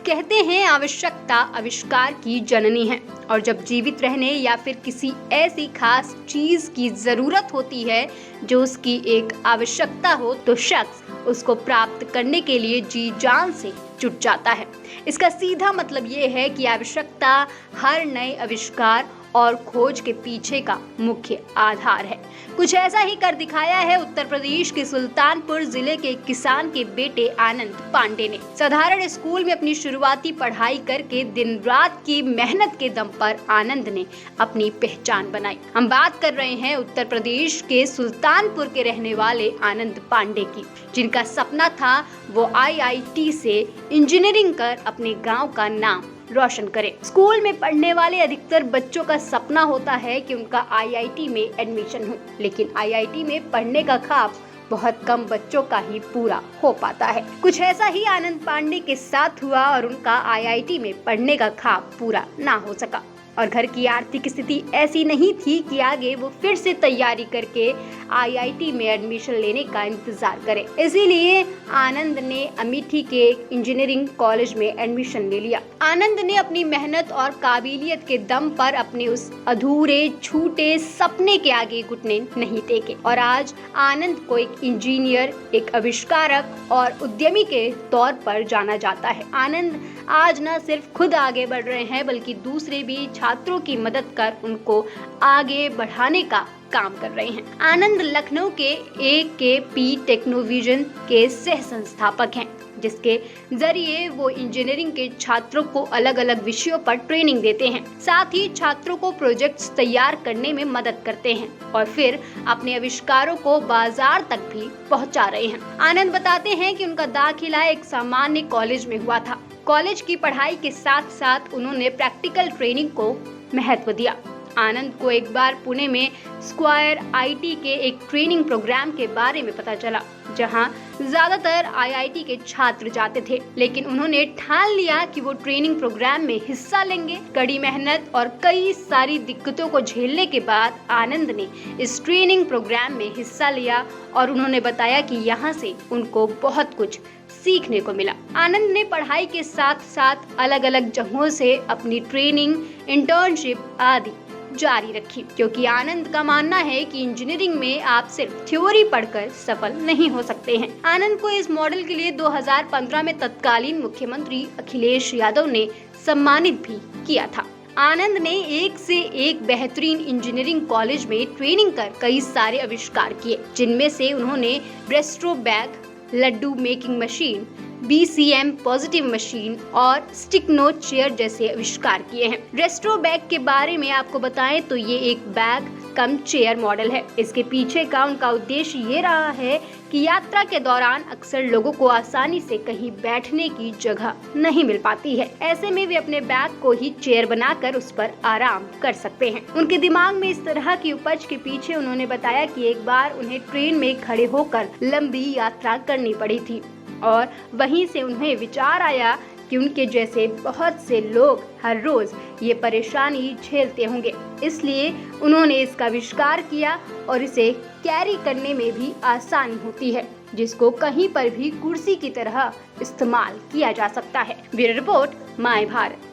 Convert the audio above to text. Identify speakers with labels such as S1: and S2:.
S1: कहते हैं आवश्यकता आविष्कार की जननी है, और जब जीवित रहने या फिर किसी ऐसी खास चीज की जरूरत होती है जो उसकी एक आवश्यकता हो, तो शख्स उसको प्राप्त करने के लिए जी जान से जुट जाता है। इसका सीधा मतलब ये है कि आवश्यकता हर नए आविष्कार और खोज के पीछे का मुख्य आधार है। कुछ ऐसा ही कर दिखाया है उत्तर प्रदेश के सुल्तानपुर जिले के किसान के बेटे आनंद पांडे ने। साधारण स्कूल में अपनी शुरुआती पढ़ाई करके दिन रात की मेहनत के दम पर आनंद ने अपनी पहचान बनाई। हम बात कर रहे हैं उत्तर प्रदेश के सुल्तानपुर के रहने वाले आनंद पांडे की, जिनका सपना था वो IIT से इंजीनियरिंग कर अपने गाँव का नाम रोशन करे। स्कूल में पढ़ने वाले अधिकतर बच्चों का सपना होता है कि उनका IIT में एडमिशन हो, लेकिन IIT में पढ़ने का ख्वाब बहुत कम बच्चों का ही पूरा हो पाता है। कुछ ऐसा ही आनंद पांडे के साथ हुआ और उनका IIT में पढ़ने का ख्वाब पूरा ना हो सका, और घर की आर्थिक स्थिति ऐसी नहीं थी कि आगे वो फिर से तैयारी करके IIT में एडमिशन लेने का इंतजार करे। इसीलिए आनंद ने अमेठी के इंजीनियरिंग कॉलेज में एडमिशन ले लिया। आनंद ने अपनी मेहनत और काबिलियत के दम पर अपने उस अधूरे छूटे सपने के आगे घुटने नहीं टेके, और आज आनंद को एक इंजीनियर, एक आविष्कारक और उद्यमी के तौर पर जाना जाता है। आनंद आज न सिर्फ खुद आगे बढ़ रहे हैं, बल्कि दूसरे भी छात्रों की मदद कर उनको आगे बढ़ाने का काम कर रहे हैं। आनंद लखनऊ के AKP टेक्नोविजन के सह संस्थापक हैं, जिसके जरिए वो इंजीनियरिंग के छात्रों को अलग अलग विषयों पर ट्रेनिंग देते हैं। साथ ही छात्रों को प्रोजेक्ट्स तैयार करने में मदद करते हैं और फिर अपने आविष्कारों को बाजार तक भी पहुंचा रहे हैं। आनंद बताते हैं कि उनका दाखिला एक सामान्य कॉलेज में हुआ था। कॉलेज की पढ़ाई के साथ साथ उन्होंने प्रैक्टिकल ट्रेनिंग को महत्व दिया। आनंद को एक बार पुणे में स्क्वायर IT के एक ट्रेनिंग प्रोग्राम के बारे में पता चला, जहां ज्यादातर IIT के छात्र जाते थे, लेकिन उन्होंने ठान लिया कि वो ट्रेनिंग प्रोग्राम में हिस्सा लेंगे। कड़ी मेहनत और कई सारी दिक्कतों को झेलने के बाद आनंद ने इस ट्रेनिंग प्रोग्राम में हिस्सा लिया और उन्होंने बताया कि यहाँ से उनको बहुत कुछ सीखने को मिला। आनंद ने पढ़ाई के साथ साथ अलग अलग जगहों से अपनी ट्रेनिंग, इंटर्नशिप आदि जारी रखी, क्योंकि आनंद का मानना है कि इंजीनियरिंग में आप सिर्फ थ्योरी पढ़कर सफल नहीं हो सकते हैं। आनंद को इस मॉडल के लिए 2015 में तत्कालीन मुख्यमंत्री अखिलेश यादव ने सम्मानित भी किया था। आनंद ने एक से एक बेहतरीन इंजीनियरिंग कॉलेज में ट्रेनिंग कर कई सारे आविष्कार किए, जिनमें से उन्होंने ब्रेस्ट्रो bag, laddu making machine, BCM positive machine और स्टिक नोट चेयर जैसे आविष्कार किए हैं। रेस्ट्रो बैग के बारे में आपको बताएं तो ये एक बैग कम चेयर मॉडल है। इसके पीछे का उनका उद्देश्य ये रहा है कि यात्रा के दौरान अक्सर लोगों को आसानी से कहीं बैठने की जगह नहीं मिल पाती है। ऐसे में वे अपने बैग को ही चेयर बनाकर उस पर आराम कर सकते हैं। उनके दिमाग में इस तरह की उपज के पीछे उन्होंने बताया कि एक बार उन्हें ट्रेन में खड़े होकर लंबी यात्रा करनी पड़ी थी, और वहीं से उन्हें विचार आया कि उनके जैसे बहुत से लोग हर रोज ये परेशानी झेलते होंगे। इसलिए उन्होंने इसका आविष्कार किया और इसे कैरी करने में भी आसानी होती है, जिसको कहीं पर भी कुर्सी की तरह इस्तेमाल किया जा सकता है। Bureau report, my Bharat.